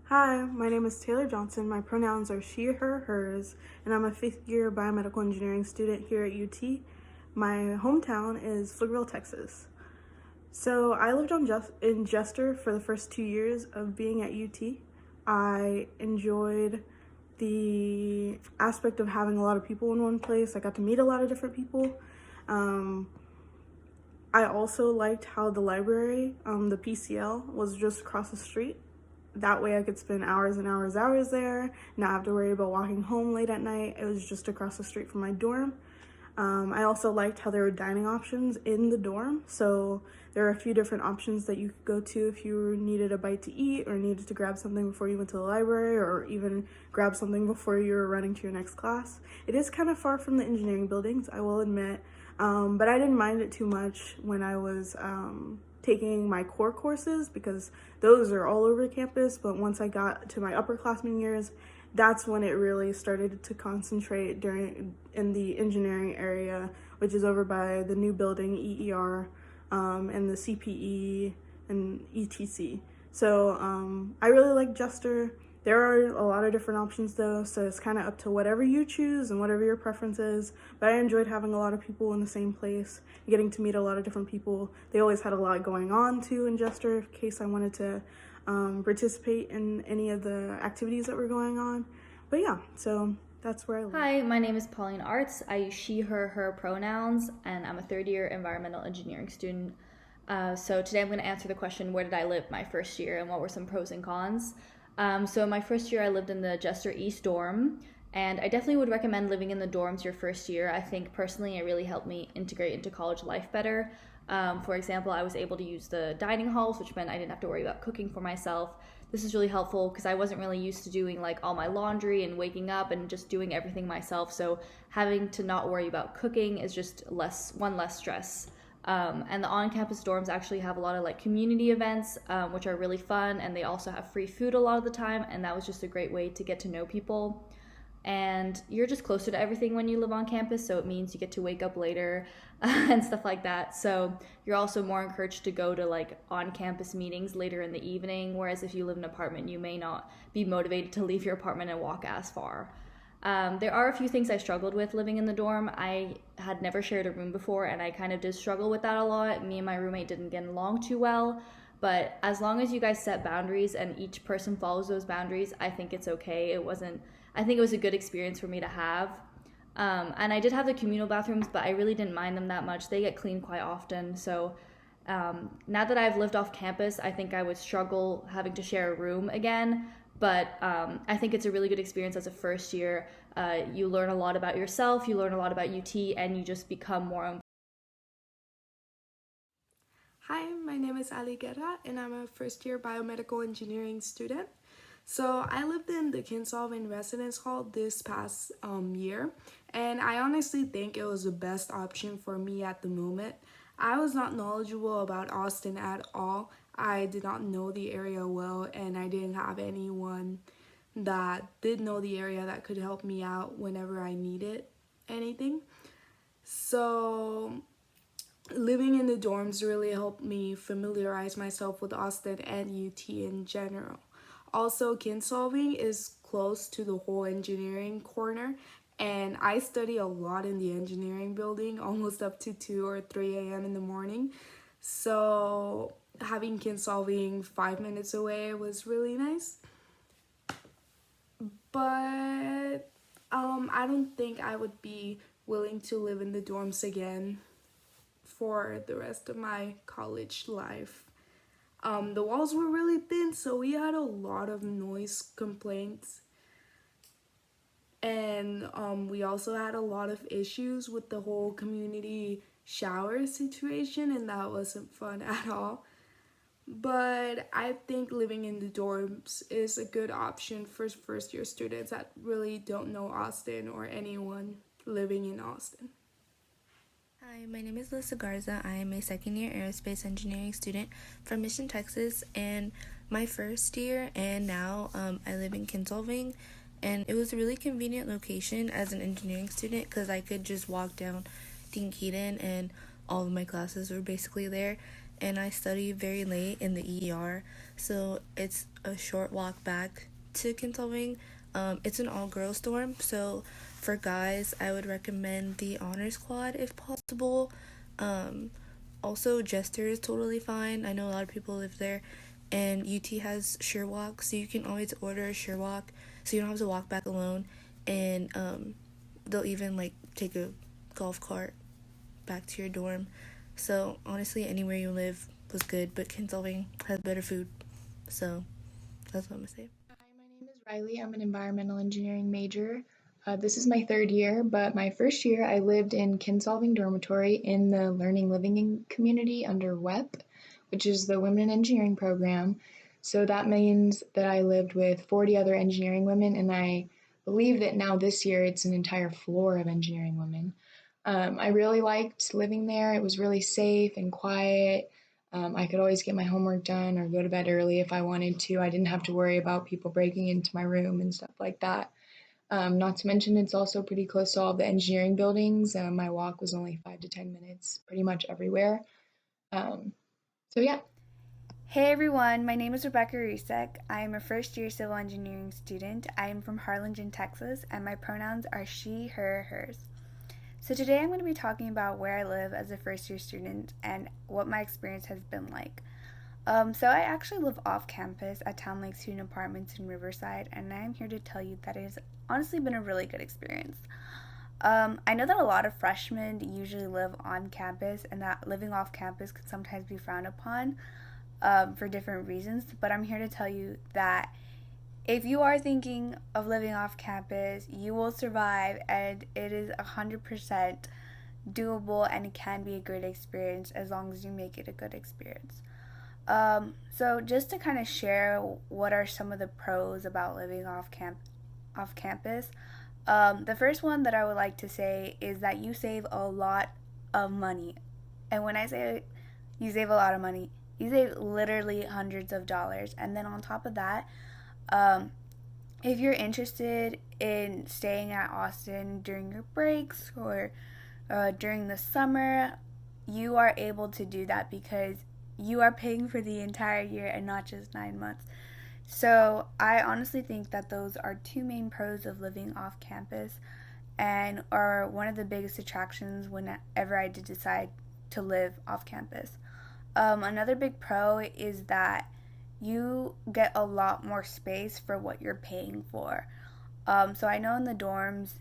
Hi, my name is Taylor Johnson. My pronouns are she, her, hers, and I'm a fifth year biomedical engineering student here at UT. My hometown is Pflugerville, Texas. So I lived in Jester for the first 2 years of being at UT. I enjoyed the aspect of having a lot of people in one place. I got to meet a lot of different people. I also liked how the library, the PCL, was just across the street. That way I could spend hours and hours there, not have to worry about walking home late at night. It was just across the street from my dorm. I also liked how there were dining options in the dorm. So there are a few different options that you could go to if you needed a bite to eat or needed to grab something before you went to the library or even grab something before you were running to your next class. It is kind of far from the engineering buildings, I will admit, but I didn't mind it too much when I was taking my core courses because those are all over campus. But once I got to my upperclassmen years, that's when it really started to concentrate in the engineering area, which is over by the new building, EER, and the CPE and ETC. So I really like Jester. There are a lot of different options though, so it's kind of up to whatever you choose and whatever your preference is. But I enjoyed having a lot of people in the same place, getting to meet a lot of different people. They always had a lot going on too in Jester in case I wanted to participate in any of the activities that were going on. But yeah, so that's where I live. Hi, my name is Paulien Arts. I use she, her pronouns, and I'm a third-year environmental engineering student. So today I'm going to answer the question, where did I live my first year and what were some pros and cons? So my first year I lived in the Jester East dorm, and I definitely would recommend living in the dorms your first year. I think personally it really helped me integrate into college life better. For example, I was able to use the dining halls, which meant I didn't have to worry about cooking for myself. This is really helpful because I wasn't really used to doing like all my laundry and waking up and just doing everything myself. So having to not worry about cooking is just less stress. And the on-campus dorms actually have a lot of like community events, which are really fun, and they also have free food a lot of the time, and that was just a great way to get to know people. And you're just closer to everything when you live on campus, so it means you get to wake up later and stuff like that. So you're also more encouraged to go to like on-campus meetings later in the evening, whereas if you live in an apartment, you may not be motivated to leave your apartment and walk as far. There are a few things I struggled with living in the dorm. I had never shared a room before, and I kind of did struggle with that a lot. Me and my roommate didn't get along too well, but as long as you guys set boundaries and each person follows those boundaries, I think it's okay. I think it was a good experience for me to have. And I did have the communal bathrooms, but I really didn't mind them that much. They get cleaned quite often, so now that I've lived off campus, I think I would struggle having to share a room again. But I think it's a really good experience as a first year. You learn a lot about yourself, you learn a lot about UT, and you just become more. Hi, my name is Aly and I'm a first year biomedical engineering student. So I lived in the Kinsolving residence hall this past year, and I honestly think it was the best option for me at the moment. I was not knowledgeable about Austin at all. I did not know the area well, and I didn't have anyone that did know the area that could help me out whenever I needed anything. So living in the dorms really helped me familiarize myself with Austin and UT in general. Also, Kinsolving is close to the whole engineering corner, and I study a lot in the engineering building, almost up to 2 or 3 a.m. in the morning. So having Kinsolving 5 minutes away was really nice. But I don't think I would be willing to live in the dorms again for the rest of my college life. The walls were really thin, so we had a lot of noise complaints. And we also had a lot of issues with the whole community shower situation, and that wasn't fun at all. But I think living in the dorms is a good option for first year students that really don't know Austin or anyone living in Austin. Hi, my name is Lisa Garza. I am a second-year aerospace engineering student from Mission, Texas, and my first year and now I live in Kinsolving, and it was a really convenient location as an engineering student because I could just walk down Dinkeaton and all of my classes were basically there, and I study very late in the ER, so it's a short walk back to Kinsolving. It's an all-girls dorm, so for guys, I would recommend the honors quad if possible. Also, Jester is totally fine. I know a lot of people live there, and UT has SureWalk, so you can always order a SureWalk, so you don't have to walk back alone. And they'll even like take a golf cart back to your dorm. So honestly, anywhere you live was good, but Kinsolving has better food. So that's what I'm gonna say. Hi, my name is Rileigh. I'm an environmental engineering major. This is my third year, but my first year I lived in Kinsolving dormitory in the Learning Living community under WEP, which is the Women in Engineering program. So that means that I lived with 40 other engineering women, and I believe that now this year it's an entire floor of engineering women. I really liked living there. It was really safe and quiet. I could always get my homework done or go to bed early if I wanted to. I didn't have to worry about people breaking into my room and stuff like that. Not to mention, it's also pretty close to all the engineering buildings. My walk was only 5 to 10 minutes, pretty much everywhere. So yeah. Hey everyone, my name is Rebekah Ruzek. I am a first year civil engineering student. I am from Harlingen, Texas, and my pronouns are she, her, hers. So today I'm going to be talking about where I live as a first year student and what my experience has been like. So I actually live off campus at Town Lake Student Apartments in Riverside, and I am here to tell you that it has honestly been a really good experience. I know that a lot of freshmen usually live on campus and that living off campus can sometimes be frowned upon for different reasons, but I'm here to tell you that if you are thinking of living off campus, you will survive, and it is 100% doable, and it can be a great experience as long as you make it a good experience. So just to kind of share what are some of the pros about living off campus, the first one that I would like to say is that you save a lot of money. And when I say you save a lot of money, you save literally hundreds of dollars. And then on top of that, if you're interested in staying at Austin during your breaks or during the summer, you are able to do that because you are paying for the entire year and not just 9 months. So I honestly think that those are two main pros of living off campus and are one of the biggest attractions whenever I did decide to live off campus. Another big pro is that you get a lot more space for what you're paying for. So I know in the dorms,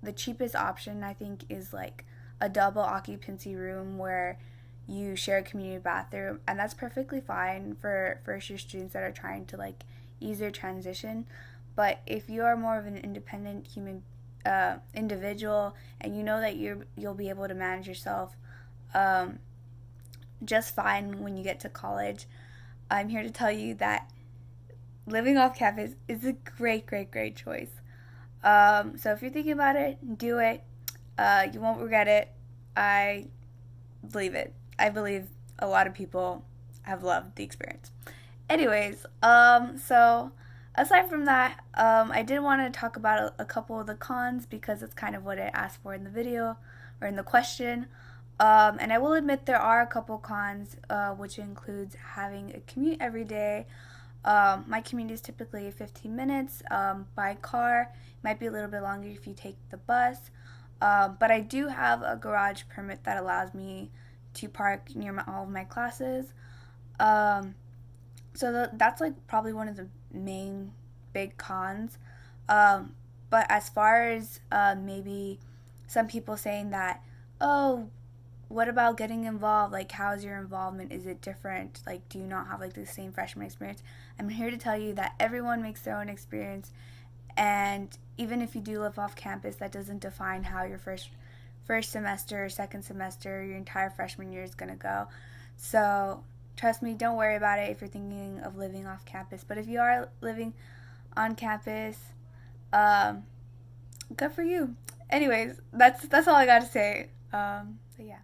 the cheapest option I think is like a double occupancy room where you share a community bathroom, and that's perfectly fine for first year students that are trying to like ease their transition. But if you are more of an independent individual and you know that you'll be able to manage yourself just fine when you get to college, I'm here to tell you that living off campus is a great choice. So if you're thinking about it, do it. You won't regret it. I believe it. I believe a lot of people have loved the experience. Anyways, so aside from that, I did want to talk about a couple of the cons because it's kind of what I asked for in the video or in the question. And I will admit there are a couple cons, which includes having a commute every day. My commute is typically 15 minutes by car. It might be a little bit longer if you take the bus. But I do have a garage permit that allows me to park near all of my classes. So that's like probably one of the main big cons. But as far as maybe some people saying that, oh, what about getting involved? Like, how's your involvement? Is it different? Like, do you not have like the same freshman experience? I'm here to tell you that everyone makes their own experience, and even if you do live off campus, that doesn't define how your first semester, second semester, your entire freshman year is gonna go. So trust me, don't worry about it if you're thinking of living off campus. But if you are living on campus, good for you. Anyways, that's all I got to say. So yeah.